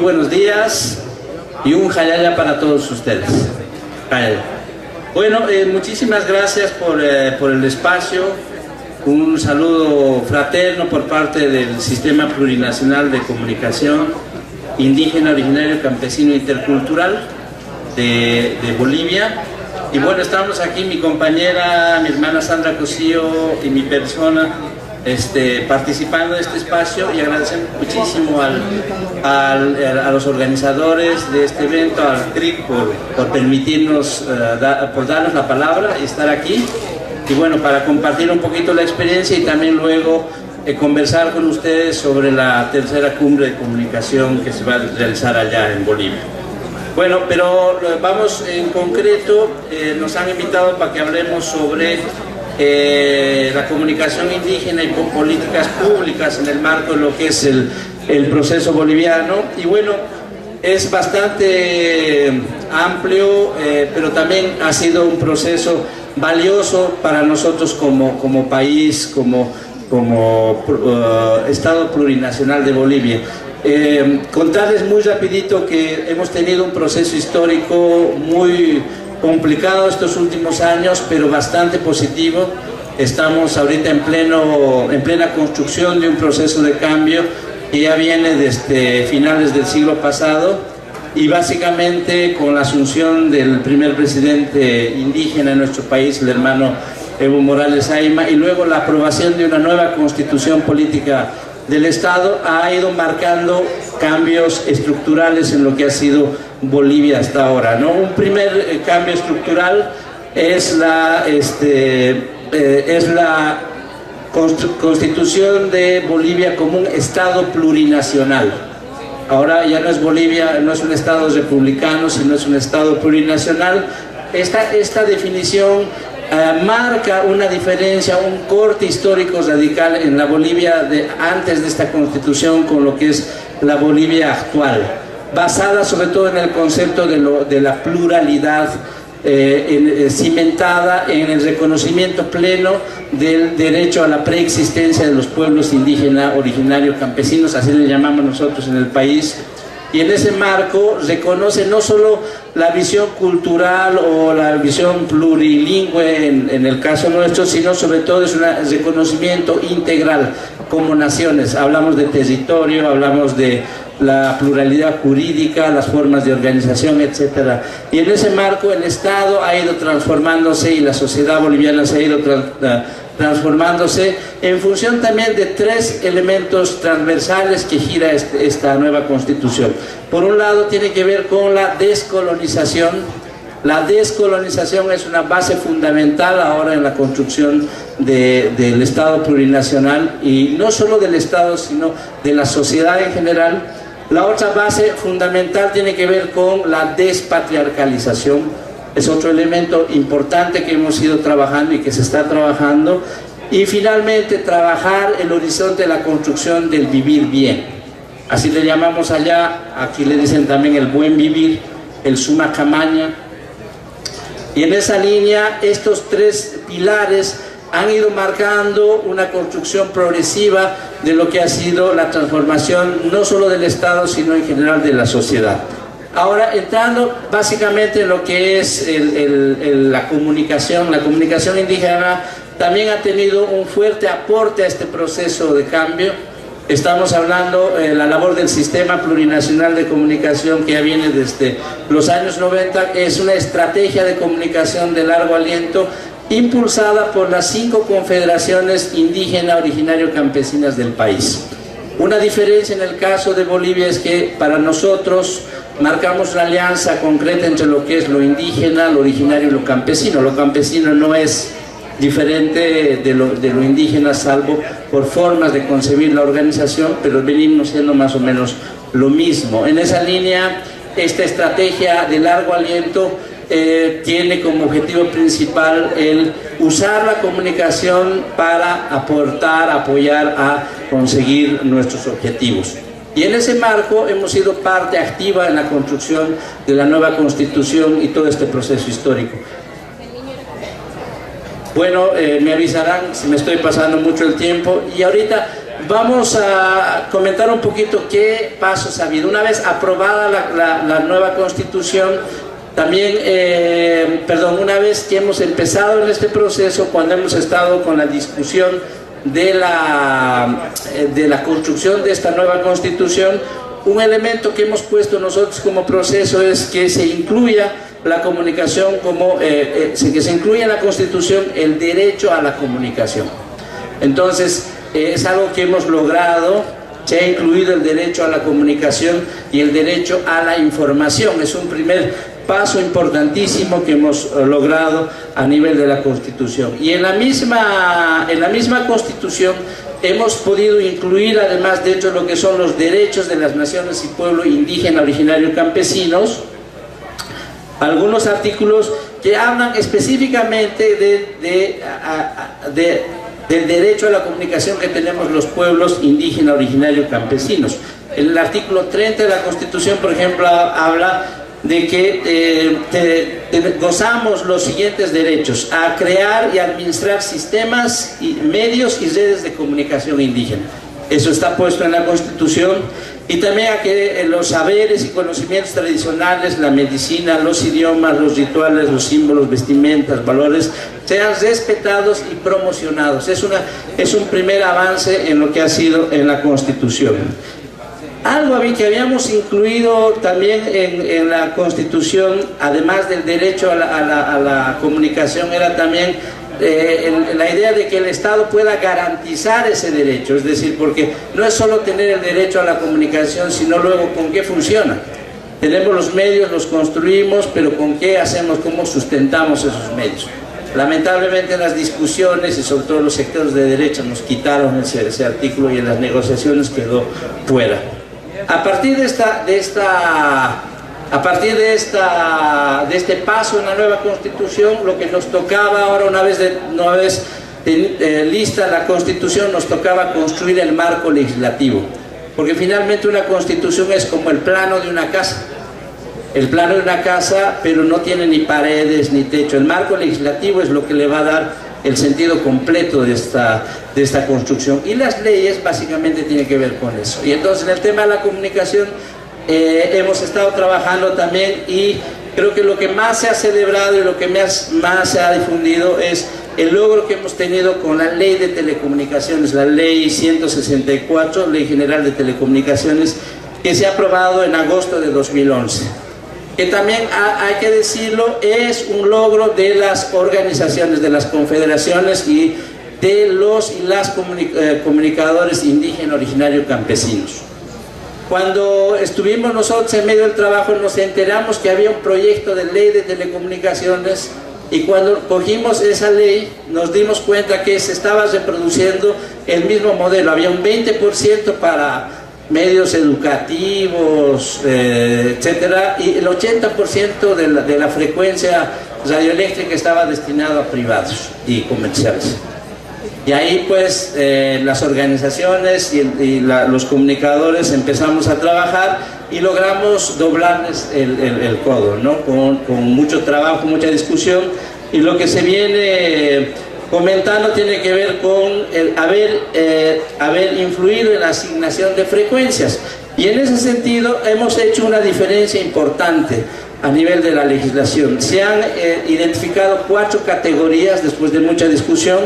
buenos días y un jalaya para todos ustedes. Bueno, muchísimas gracias por el espacio. Un saludo fraterno por parte del Sistema Plurinacional de Comunicación Indígena, Originario, Campesino e Intercultural de Bolivia. Y bueno, estamos aquí, mi compañera, mi hermana Sandra Cosío y mi persona, participando de este espacio, y agradecemos muchísimo a los organizadores de este evento, al CRIC, por permitirnos, por darnos la palabra y estar aquí. Y bueno, para compartir un poquito la experiencia y también luego conversar con ustedes sobre la tercera cumbre de comunicación que se va a realizar allá en Bolivia. Bueno, pero vamos en concreto, nos han invitado para que hablemos sobre la comunicación indígena y políticas públicas en el marco de lo que es el proceso boliviano. Y bueno, es bastante amplio, pero también ha sido un proceso valioso para nosotros como país, como Estado plurinacional de Bolivia. Contarles muy rapidito que hemos tenido un proceso histórico muy complicado estos últimos años, pero bastante positivo. Estamos ahorita en plena construcción de un proceso de cambio que ya viene desde finales del siglo pasado, y básicamente con la asunción del primer presidente indígena en nuestro país, el hermano Evo Morales Ayma, y luego la aprobación de una nueva constitución política del Estado, ha ido marcando cambios estructurales en lo que ha sido Bolivia hasta ahora, ¿no? Un primer cambio estructural es la constitución de Bolivia como un Estado plurinacional. Ahora ya no es Bolivia, no es un Estado republicano, sino es un Estado plurinacional. Esta definición marca una diferencia, un corte histórico radical en la Bolivia de antes de esta constitución con lo que es la Bolivia actual, basada sobre todo en el concepto de la pluralidad, cimentada en el reconocimiento pleno del derecho a la preexistencia de los pueblos indígenas, originarios, campesinos, así le llamamos nosotros en el país. Y en ese marco reconoce no solo la visión cultural o la visión plurilingüe en el caso nuestro, sino sobre todo es un reconocimiento integral como naciones. Hablamos de territorio, hablamos de la pluralidad jurídica, las formas de organización, etc. Y en ese marco el Estado ha ido transformándose y la sociedad boliviana se ha ido transformándose en función también de tres elementos transversales que gira esta nueva constitución. Por un lado tiene que ver con la descolonización. La descolonización es una base fundamental ahora en la construcción del Estado plurinacional, y no solo del Estado sino de la sociedad en general. La otra base fundamental tiene que ver con la despatriarcalización. Es otro elemento importante que hemos ido trabajando y que se está trabajando. Y finalmente trabajar el horizonte de la construcción del vivir bien. Así le llamamos allá, aquí le dicen también el buen vivir, el suma camaña. Y en esa línea estos tres pilares han ido marcando una construcción progresiva de lo que ha sido la transformación no solo del Estado sino en general de la sociedad. Ahora, entrando básicamente en lo que es la comunicación indígena también ha tenido un fuerte aporte a este proceso de cambio. Estamos hablando de la labor del Sistema Plurinacional de Comunicación, que ya viene desde los años 90, es una estrategia de comunicación de largo aliento impulsada por las 5 confederaciones indígenas originario campesinas del país. Una diferencia en el caso de Bolivia es que para nosotros marcamos una alianza concreta entre lo que es lo indígena, lo originario y lo campesino. Lo campesino no es diferente de lo indígena, salvo por formas de concebir la organización, pero venimos siendo más o menos lo mismo. En esa línea, esta estrategia de largo aliento tiene como objetivo principal el usar la comunicación para aportar, apoyar a conseguir nuestros objetivos. Y en ese marco hemos sido parte activa en la construcción de la nueva Constitución y todo este proceso histórico. Bueno, me avisarán si me estoy pasando mucho el tiempo, y ahorita vamos a comentar un poquito qué pasos ha habido. Una vez aprobada la nueva Constitución, también, una vez que hemos empezado en este proceso, cuando hemos estado con la discusión de la construcción de esta nueva Constitución, un elemento que hemos puesto nosotros como proceso es que se incluya la comunicación que se incluya en la Constitución el derecho a la comunicación. Entonces, es algo que hemos logrado. Se ha incluido el derecho a la comunicación y el derecho a la información. Es un primer paso importantísimo que hemos logrado a nivel de la Constitución. Y en la misma Constitución hemos podido incluir, además, dentro de lo que son los derechos de las naciones y pueblos indígena, originario, campesinos, algunos artículos que hablan específicamente del derecho a la comunicación que tenemos los pueblos indígena, originario, campesinos. El artículo 30 de la Constitución, por ejemplo, habla de que gozamos los siguientes derechos: a crear y administrar sistemas, medios y redes de comunicación indígena. Eso está puesto en la Constitución. Y también a que los saberes y conocimientos tradicionales, la medicina, los idiomas, los rituales, los símbolos, vestimentas, valores, sean respetados y promocionados. Es un primer avance en lo que ha sido en la Constitución. Algo que habíamos incluido también en la Constitución, además del derecho a la comunicación, era también la idea de que el Estado pueda garantizar ese derecho. Es decir, porque no es solo tener el derecho a la comunicación, sino luego con qué funciona. Tenemos los medios, los construimos, pero ¿con qué hacemos? ¿Cómo sustentamos esos medios? Lamentablemente en las discusiones y sobre todo los sectores de derecha nos quitaron ese artículo y en las negociaciones quedó fuera. A partir de este paso en la nueva Constitución, lo que nos tocaba ahora, una vez lista la Constitución, nos tocaba construir el marco legislativo, porque finalmente una Constitución es como el plano de una casa. El plano de una casa, pero no tiene ni paredes ni techo. El marco legislativo es lo que le va a dar el sentido completo de esta construcción, y las leyes básicamente tienen que ver con eso. Y entonces en el tema de la comunicación hemos estado trabajando también, y creo que lo que más se ha celebrado y lo que más se ha difundido es el logro que hemos tenido con la ley de telecomunicaciones, la ley 164, Ley General de Telecomunicaciones, que se ha aprobado en agosto de 2011. Que también hay que decirlo, es un logro de las organizaciones, de las confederaciones y de los y las comunicadores indígenas, originarios, campesinos. Cuando estuvimos nosotros en medio del trabajo, nos enteramos que había un proyecto de ley de telecomunicaciones, y cuando cogimos esa ley nos dimos cuenta que se estaba reproduciendo el mismo modelo. Había un 20% para medios educativos, etcétera, y el 80% de la frecuencia radioeléctrica estaba destinado a privados y comerciales. Y ahí pues las organizaciones y los comunicadores empezamos a trabajar y logramos doblarles el codo, ¿no? Con mucho trabajo, mucha discusión, y lo que se viene comentando tiene que ver con el haber influido en la asignación de frecuencias, y en ese sentido hemos hecho una diferencia importante a nivel de la legislación. Se han identificado 4 categorías después de mucha discusión: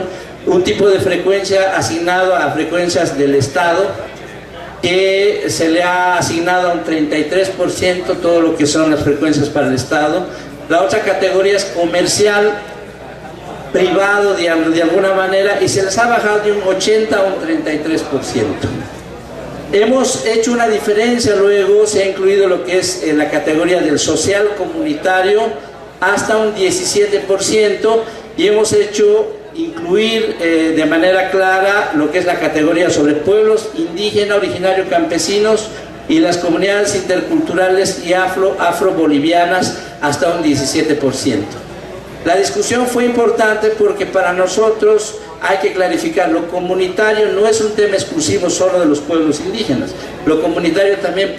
un tipo de frecuencia asignado a frecuencias del Estado, que se le ha asignado a un 33% todo lo que son las frecuencias para el Estado. La otra categoría es comercial, privado, digamos, de alguna manera, y se les ha bajado de un 80 a un 33%. Hemos hecho una diferencia, luego se ha incluido lo que es la categoría del social comunitario hasta un 17%, y hemos hecho incluir de manera clara lo que es la categoría sobre pueblos indígenas, originarios, campesinos y las comunidades interculturales y afro-bolivianas hasta un 17%. La discusión fue importante porque para nosotros hay que clarificar: lo comunitario no es un tema exclusivo solo de los pueblos indígenas. Lo comunitario también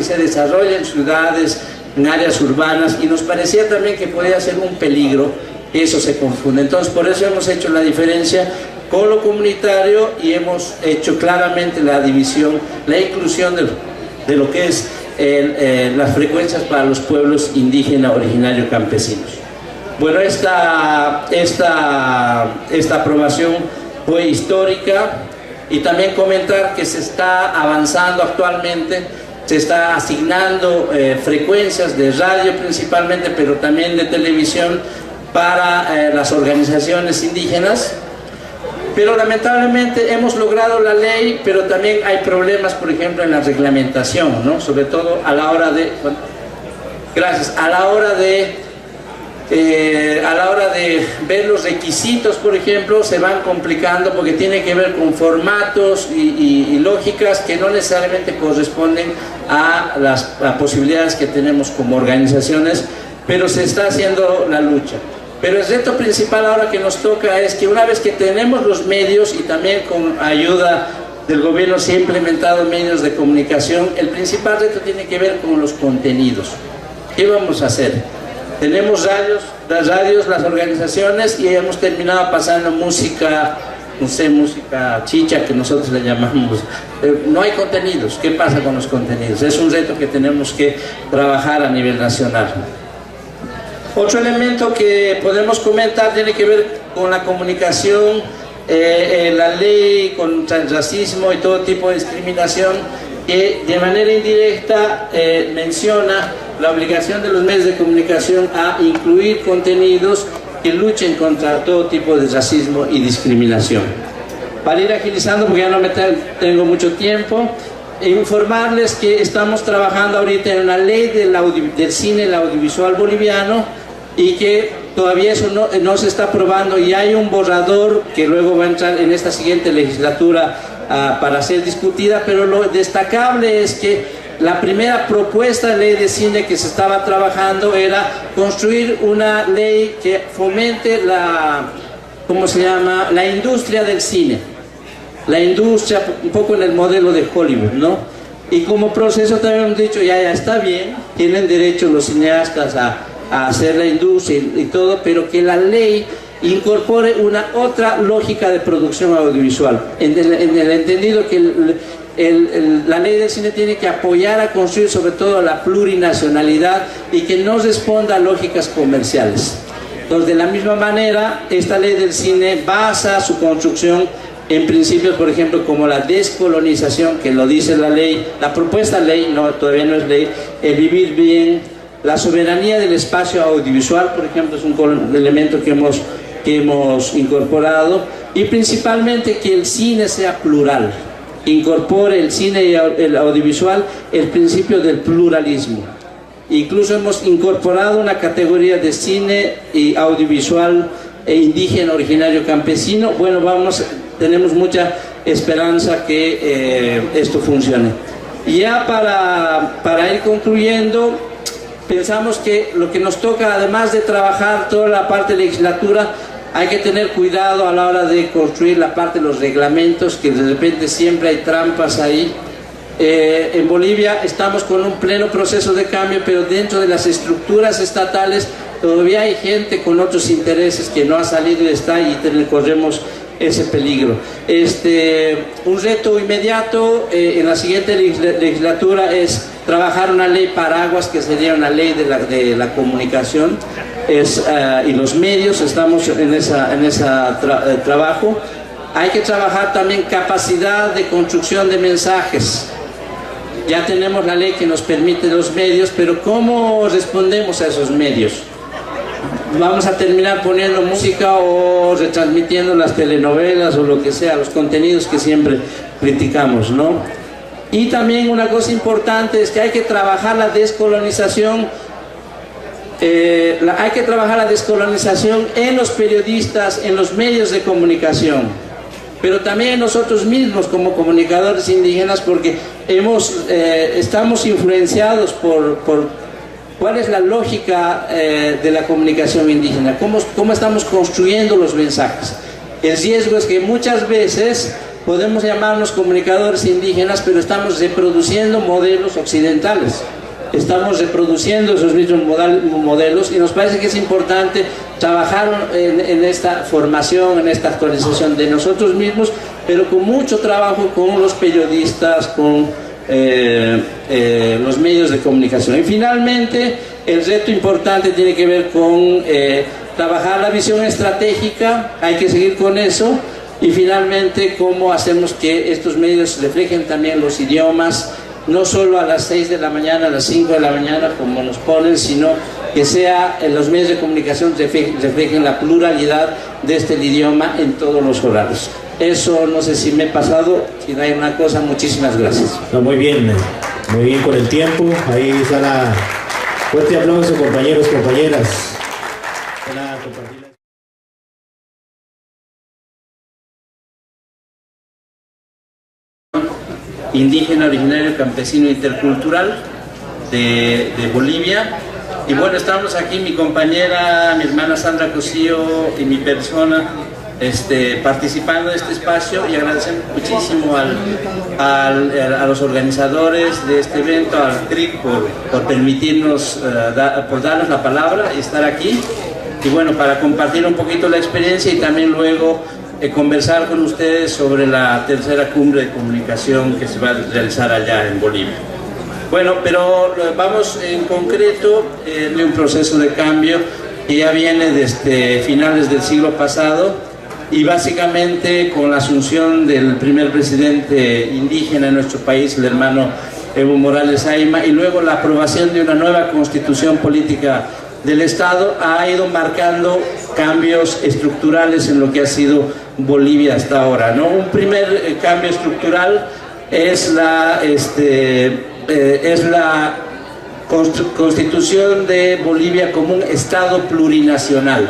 se desarrolla en ciudades, en áreas urbanas, y nos parecía también que podía ser un peligro que eso se confunde. Entonces por eso hemos hecho la diferencia con lo comunitario y hemos hecho claramente la división, la inclusión de lo que es las frecuencias para los pueblos indígenas originarios campesinos. Bueno, esta aprobación fue histórica, y también comentar que se está avanzando actualmente, se está asignando frecuencias de radio principalmente, pero también de televisión para las organizaciones indígenas. Pero lamentablemente hemos logrado la ley, pero también hay problemas, por ejemplo, en la reglamentación, ¿no? Sobre todo a la hora de, bueno, gracias, a la hora de ver los requisitos, por ejemplo, se van complicando porque tiene que ver con formatos y lógicas que no necesariamente corresponden a las posibilidades que tenemos como organizaciones, pero se está haciendo la lucha. Pero el reto principal ahora que nos toca es que una vez que tenemos los medios, y también con ayuda del gobierno se ha implementado medios de comunicación, el principal reto tiene que ver con los contenidos. ¿Qué vamos a hacer? Tenemos radios, las organizaciones, y hemos terminado pasando música, no sé, música chicha que nosotros le llamamos. No hay contenidos. ¿Qué pasa con los contenidos? Es un reto que tenemos que trabajar a nivel nacional. Otro elemento que podemos comentar tiene que ver con la comunicación, la ley contra el racismo y todo tipo de discriminación, que de manera indirecta menciona la obligación de los medios de comunicación a incluir contenidos que luchen contra todo tipo de racismo y discriminación. Para ir agilizando, porque ya no tengo mucho tiempo, informarles que estamos trabajando ahorita en una ley del cine y el audiovisual boliviano, y que todavía eso no se está aprobando, y hay un borrador que luego va a entrar en esta siguiente legislatura para ser discutida. Pero lo destacable es que la primera propuesta de ley de cine que se estaba trabajando era construir una ley que fomente la industria del cine, la industria un poco en el modelo de Hollywood, ¿no? Y como proceso también hemos dicho, ya está bien, tienen derecho los cineastas a hacer la industria y todo, pero que la ley incorpore una otra lógica de producción audiovisual, en el entendido que la ley del cine tiene que apoyar a construir sobre todo la plurinacionalidad y que no responda a lógicas comerciales. Entonces, de la misma manera, esta ley del cine basa su construcción en principios, por ejemplo, como la descolonización, que lo dice la ley, la propuesta ley, todavía no es ley, el vivir bien, la soberanía del espacio audiovisual, por ejemplo, es un elemento que hemos incorporado, y principalmente que el cine sea plural, incorpore el cine y el audiovisual el principio del pluralismo. Incluso hemos incorporado una categoría de cine y audiovisual indígena originario campesino. Bueno, tenemos mucha esperanza que esto funcione. Y ya para ir concluyendo, pensamos que lo que nos toca, además de trabajar toda la parte de legislatura, hay que tener cuidado a la hora de construir la parte de los reglamentos, que de repente siempre hay trampas ahí. En Bolivia estamos con un pleno proceso de cambio, pero dentro de las estructuras estatales todavía hay gente con otros intereses que no ha salido y está, y corremos ese peligro. Un reto inmediato en la siguiente legislatura es trabajar una ley paraguas, que sería una ley de la comunicación y los medios. Estamos en ese trabajo. Hay que trabajar también capacidad de construcción de mensajes. Ya tenemos la ley que nos permite los medios, pero ¿cómo respondemos a esos medios? Vamos a terminar poniendo música o retransmitiendo las telenovelas o lo que sea, los contenidos que siempre criticamos, ¿no? Y también una cosa importante es que hay que trabajar la descolonización. Hay que trabajar la descolonización en los periodistas, en los medios de comunicación, pero también nosotros mismos como comunicadores indígenas, porque estamos influenciados por cuál es la lógica de la comunicación indígena, cómo estamos construyendo los mensajes. El riesgo es que muchas veces podemos llamarnos comunicadores indígenas, pero estamos reproduciendo modelos occidentales. estamos reproduciendo esos mismos modelos y nos parece que es importante trabajar en esta formación, en esta actualización de nosotros mismos, pero con mucho trabajo con los periodistas, con los medios de comunicación. Y finalmente, el reto importante tiene que ver con trabajar la visión estratégica, hay que seguir con eso, y finalmente cómo hacemos que estos medios reflejen también los idiomas, no solo a las 6 de la mañana, a las 5 de la mañana como nos ponen, sino que sea en los medios de comunicación reflejen la pluralidad de este idioma en todos los horarios. Eso no sé si me he pasado, si no hay una cosa, muchísimas gracias. No, muy bien con el tiempo. Ahí está la fuerte aplauso, compañeros, compañeras. Indígena, originario, campesino, intercultural de Bolivia. Y bueno, estamos aquí mi compañera, mi hermana Sandra Cosillo y mi persona participando de este espacio, y agradecemos muchísimo a los organizadores de este evento, al CRIC, por permitirnos, por darnos la palabra y estar aquí, y bueno, para compartir un poquito la experiencia y también luego conversar con ustedes sobre la tercera cumbre de comunicación que se va a realizar allá en Bolivia. Bueno, pero vamos en concreto de un proceso de cambio que ya viene desde finales del siglo pasado, y básicamente con la asunción del primer presidente indígena en nuestro país, el hermano Evo Morales Ayma, y luego la aprobación de una nueva constitución política del Estado, ha ido marcando cambios estructurales en lo que ha sido Bolivia hasta ahora, ¿no? Un primer cambio estructural es la constitución de Bolivia como un Estado plurinacional.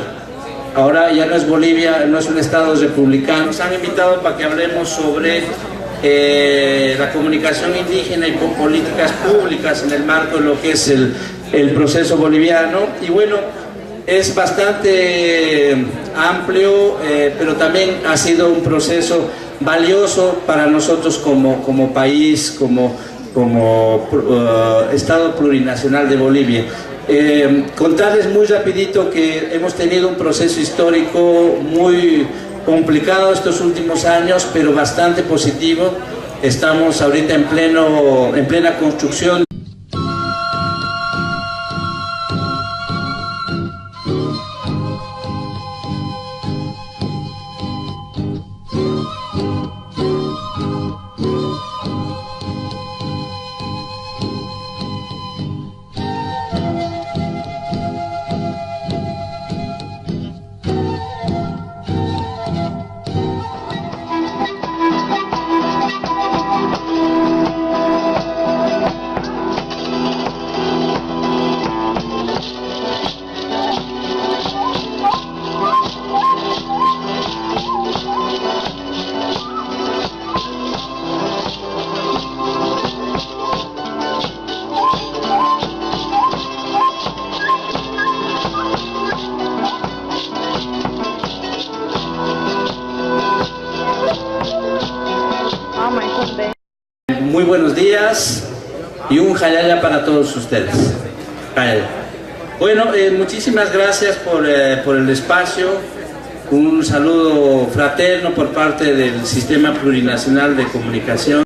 Ahora ya no es Bolivia, no es un Estado republicano. Nos han invitado para que hablemos sobre la comunicación indígena y con políticas públicas en el marco de lo que es el proceso boliviano. Y bueno, es bastante amplio, pero también ha sido un proceso valioso para nosotros como país, como Estado plurinacional de Bolivia. Contarles muy rapidito que hemos tenido un proceso histórico muy complicado estos últimos años, pero bastante positivo. Estamos ahorita en plena construcción. Muy buenos días y un jalala para todos ustedes. Bueno, muchísimas gracias por el espacio. Un saludo fraterno por parte del Sistema Plurinacional de Comunicación.